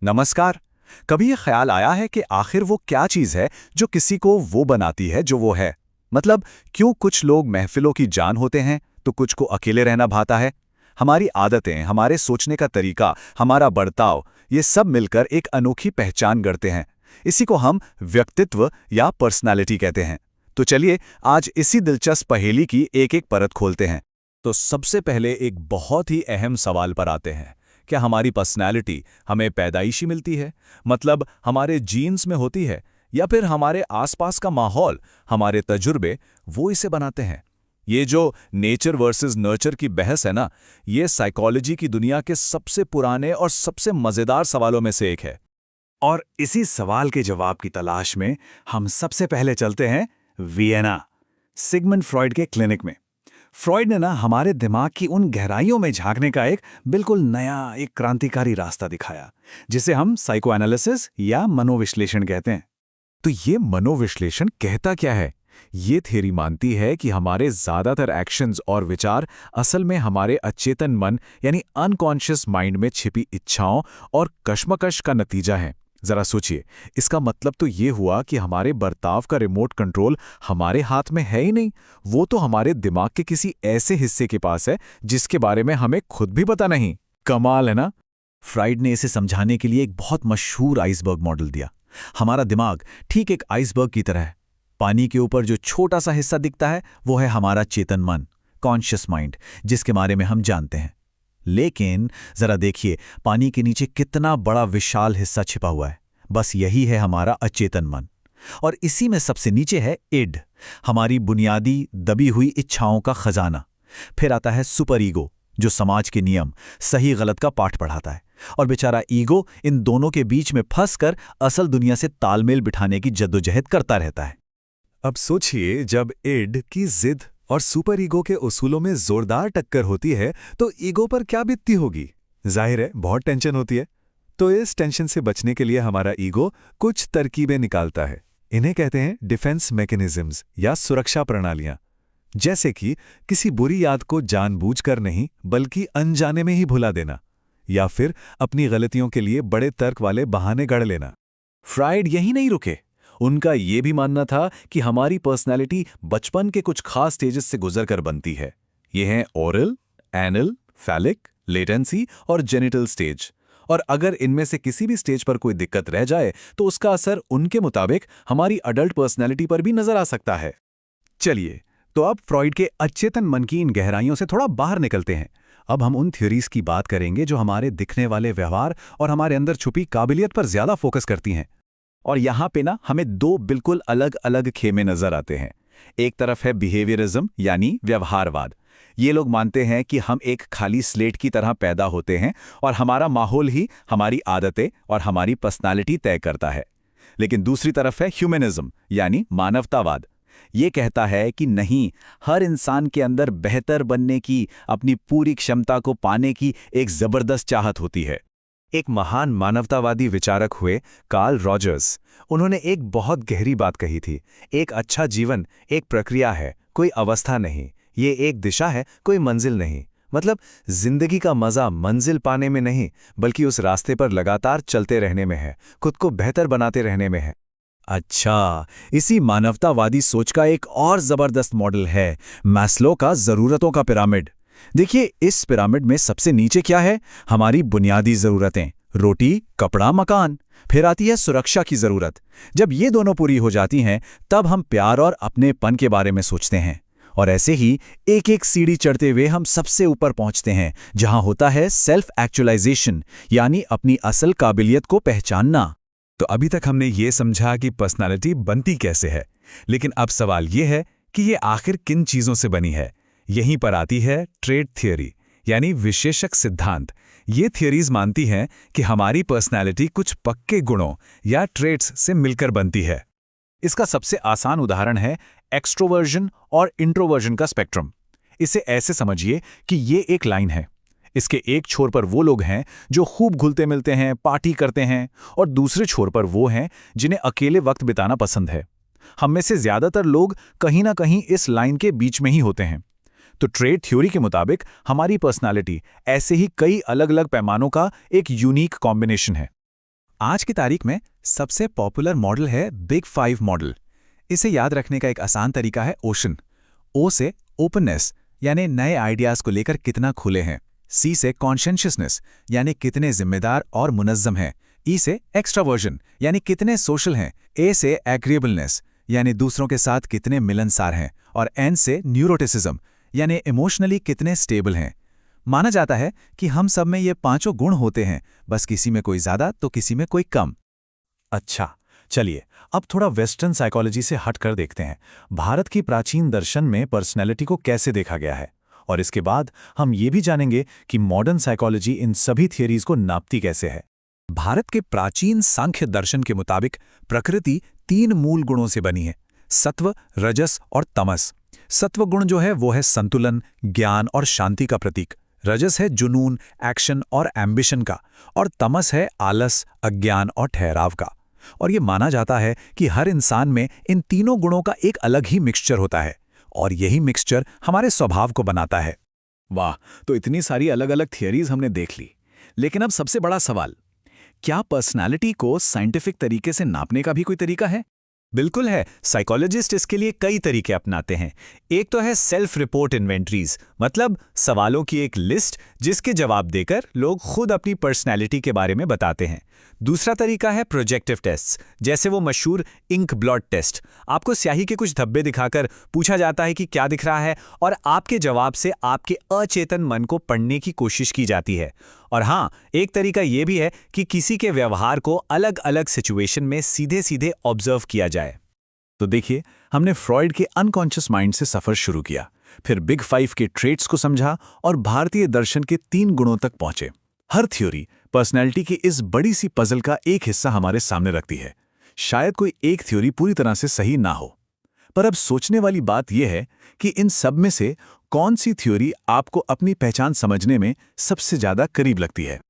नमस्कार। कभी ये ख्याल आया है कि आखिर वो क्या चीज़ है जो किसी को वो बनाती है जो वो है? मतलब क्यों कुछ लोग महफिलों की जान होते हैं तो कुछ को अकेले रहना भाता है? हमारी आदतें, हमारे सोचने का तरीका, हमारा बर्ताव, ये सब मिलकर एक अनोखी पहचान गढ़ते हैं। इसी को हम व्यक्तित्व या पर्सनालिटी कहते हैं। तो चलिए आज इसी दिलचस्प पहेली की एक-एक परत खोलते हैं। तो सबसे पहले एक बहुत ही अहम सवाल पर आते हैं। क्या हमारी पर्सनैलिटी हमें पैदाइशी मिलती है, मतलब हमारे जीन्स में होती है, या फिर हमारे आसपास का माहौल, हमारे तजुर्बे वो इसे बनाते हैं? ये जो नेचर वर्सेस नर्चर की बहस है ना, ये साइकोलॉजी की दुनिया के सबसे पुराने और सबसे मजेदार सवालों में से एक है। और इसी सवाल के जवाब की तलाश में हम सबसे पहले चलते हैं वियना, सिगमंड फ्रॉइड के क्लिनिक में। फ्रॉइड ने ना हमारे दिमाग की उन गहराइयों में झांकने का एक बिल्कुल नया, एक क्रांतिकारी रास्ता दिखाया, जिसे हम साइकोएनालिसिस या मनोविश्लेषण कहते हैं। तो ये मनोविश्लेषण कहता क्या है? ये थ्योरी मानती है कि हमारे ज्यादातर एक्शंस और विचार असल में हमारे अचेतन मन यानी अनकॉन्शियस माइंड में छिपी इच्छाओं और कश्मकश का नतीजा है। जरा सोचिए, इसका मतलब तो ये हुआ कि हमारे बर्ताव का रिमोट कंट्रोल हमारे हाथ में है ही नहीं, वो तो हमारे दिमाग के किसी ऐसे हिस्से के पास है जिसके बारे में हमें खुद भी पता नहीं। कमाल है ना? फ्राइड ने इसे समझाने के लिए एक बहुत मशहूर आइसबर्ग मॉडल दिया। हमारा दिमाग ठीक एक आइसबर्ग की तरह है। पानी के ऊपर जो छोटा सा हिस्सा दिखता है वो है हमारा चेतन मन, कॉन्शियस माइंड, जिसके बारे में हम जानते हैं। लेकिन जरा देखिए, पानी के नीचे कितना बड़ा विशाल हिस्सा छिपा हुआ है। बस यही है हमारा अचेतन मन। और इसी में सबसे नीचे है इड, हमारी बुनियादी दबी हुई इच्छाओं का खजाना। फिर आता है सुपर ईगो, जो समाज के नियम, सही गलत का पाठ पढ़ाता है। और बेचारा ईगो इन दोनों के बीच में फंसकर असल दुनिया से तालमेल बिठाने की जद्दोजहद करता रहता है। अब सोचिए, जब इड की जिद और सुपर ईगो के उसूलों में जोरदार टक्कर होती है तो ईगो पर क्या बीतती होगी? जाहिर है बहुत टेंशन होती है। तो इस टेंशन से बचने के लिए हमारा ईगो कुछ तरकीबें निकालता है। इन्हें कहते हैं डिफेंस मैकेनिज्म्स या सुरक्षा प्रणालियां। जैसे कि किसी बुरी याद को जानबूझकर नहीं बल्कि अनजाने में ही भुला देना, या फिर अपनी गलतियों के लिए बड़े तर्क वाले बहाने गढ़ लेना। फ्राइड यही नहीं रुके। उनका ये भी मानना था कि हमारी पर्सनैलिटी बचपन के कुछ खास स्टेजेस से गुजरकर बनती है। ये हैं ओरल, एनल, फैलिक, लेटेंसी और जेनिटल स्टेज। और अगर इनमें से किसी भी स्टेज पर कोई दिक्कत रह जाए तो उसका असर उनके मुताबिक हमारी अडल्ट पर्सनैलिटी पर भी नजर आ सकता है। चलिए, तो अब फ्रॉइड के अचेतन मन की इन गहराइयों से थोड़ा बाहर निकलते हैं। अब हम उन थ्योरीज की बात करेंगे जो हमारे दिखने वाले व्यवहार और हमारे अंदर छुपी काबिलियत पर ज्यादा फोकस करती हैं। और यहाँ पे ना हमें दो बिल्कुल अलग अलग खेमे नजर आते हैं। एक तरफ है बिहेवियरिज्म यानी व्यवहारवाद। ये लोग मानते हैं कि हम एक खाली स्लेट की तरह पैदा होते हैं और हमारा माहौल ही हमारी आदतें और हमारी पर्सनालिटी तय करता है। लेकिन दूसरी तरफ है ह्यूमनिज्म यानी मानवतावाद। ये कहता है कि नहीं, हर इंसान के अंदर बेहतर बनने की, अपनी पूरी क्षमता को पाने की एक जबरदस्त चाहत होती है। एक महान मानवतावादी विचारक हुए कार्ल रॉजर्स। उन्होंने एक बहुत गहरी बात कही थी, एक अच्छा जीवन एक प्रक्रिया है, कोई अवस्था नहीं। ये एक दिशा है, कोई मंजिल नहीं। मतलब जिंदगी का मजा मंजिल पाने में नहीं, बल्कि उस रास्ते पर लगातार चलते रहने में है, खुद को बेहतर बनाते रहने में है। अच्छा, इसी मानवतावादी सोच का एक और जबरदस्त मॉडल है मैस्लो का जरूरतों का पिरामिड। देखिए, इस पिरामिड में सबसे नीचे क्या है? हमारी बुनियादी जरूरतें, रोटी, कपड़ा, मकान। फिर आती है सुरक्षा की जरूरत। जब ये दोनों पूरी हो जाती हैं, तब हम प्यार और अपनेपन के बारे में सोचते हैं। और ऐसे ही एक एक सीढ़ी चढ़ते हुए हम सबसे ऊपर पहुंचते हैं, जहां होता है सेल्फ एक्चुअलाइजेशन यानी अपनी असल काबिलियत को पहचानना। तो अभी तक हमने ये समझा कि पर्सनालिटी बनती कैसे है, लेकिन अब सवाल ये है कि ये आखिर किन चीजों से बनी है। यहीं पर आती है ट्रेट थ्योरी यानी विशेषक सिद्धांत। ये थ्योरीज मानती हैं कि हमारी पर्सनालिटी कुछ पक्के गुणों या ट्रेट्स से मिलकर बनती है। इसका सबसे आसान उदाहरण है एक्सट्रोवर्जन और इंट्रोवर्जन का स्पेक्ट्रम। इसे ऐसे समझिए कि ये एक लाइन है। इसके एक छोर पर वो लोग हैं जो खूब घुलते मिलते हैं, पार्टी करते हैं, और दूसरे छोर पर वो हैं जिन्हें अकेले वक्त बिताना पसंद है। हम में से ज्यादातर लोग कहीं ना कहीं इस लाइन के बीच में ही होते हैं। तो ट्रेट थ्योरी के मुताबिक हमारी पर्सनालिटी ऐसे ही कई अलग अलग पैमानों का एक यूनिक कॉम्बिनेशन है। आज की तारीख में सबसे पॉपुलर मॉडल है बिग 5 मॉडल। इसे याद रखने का एक आसान तरीका है ओशन। ओ से ओपननेस, यानी नए आइडियाज को लेकर कितना खुले हैं। सी से कॉन्शियसनेस, यानी कितने जिम्मेदार और मुनज्जम हैं। ई से एक्स्ट्रावर्जन, यानी कितने सोशल हैं। ए से एग्रीएबलनेस, यानी दूसरों के साथ कितने मिलनसार हैं। और एन से न्यूरोटिसिज्म, यानी इमोशनली कितने स्टेबल हैं। माना जाता है कि हम सब में ये पांचों गुण होते हैं, बस किसी में कोई ज्यादा तो किसी में कोई कम। अच्छा, चलिए अब थोड़ा वेस्टर्न साइकोलॉजी से हटकर देखते हैं भारत की प्राचीन दर्शन में पर्सनैलिटी को कैसे देखा गया है। और इसके बाद हम ये भी जानेंगे कि मॉडर्न साइकोलॉजी इन सभी थियरीज को नापती कैसे है। भारत के प्राचीन सांख्य दर्शन के मुताबिक प्रकृति 3 मूल गुणों से बनी है, सत्व, रजस और तमस। सत्व गुण जो है वो है संतुलन, ज्ञान और शांति का प्रतीक। रजस है जुनून, एक्शन और एम्बिशन का। और तमस है आलस, अज्ञान और ठहराव का। और ये माना जाता है कि हर इंसान में इन तीनों गुणों का एक अलग ही मिक्सचर होता है, और यही मिक्सचर हमारे स्वभाव को बनाता है। वाह, तो इतनी सारी अलग अलग थियरीज हमने देख ली। लेकिन अब सबसे बड़ा सवाल, क्या पर्सनालिटी को साइंटिफिक तरीके से नापने का भी कोई तरीका है? बिल्कुल है। साइकोलॉजिस्ट इसके लिए कई तरीके अपनाते हैं। एक तो है सेल्फ रिपोर्ट इन्वेंट्रीज, मतलब सवालों की एक लिस्ट जिसके जवाब देकर लोग खुद अपनी पर्सनैलिटी के बारे में बताते हैं। दूसरा तरीका है प्रोजेक्टिव टेस्ट्स, जैसे वो मशहूर इंक ब्लॉट टेस्ट। आपको स्याही के कुछ धब्बे दिखाकर पूछा जाता है कि क्या दिख रहा है, और आपके जवाब से आपके अचेतन मन को पढ़ने की कोशिश की जाती है। और हाँ, एक तरीका ये भी है कि किसी के व्यवहार को अलग अलग सिचुएशन में सीधे सीधे ऑब्जर्व किया जाए। तो देखिए, हमने फ्रॉइड के अनकॉन्शियस माइंड से सफर शुरू किया, फिर बिग 5 के ट्रेट्स को समझा और भारतीय दर्शन के 3 गुणों तक पहुंचे। हर थ्योरी पर्सनैलिटी की इस बड़ी सी पजल का एक हिस्सा हमारे सामने रखती है। शायद कोई एक थ्योरी पूरी तरह से सही ना हो, पर अब सोचने वाली बात यह है कि इन सब में से कौन सी थ्योरी आपको अपनी पहचान समझने में सबसे ज्यादा करीब लगती है।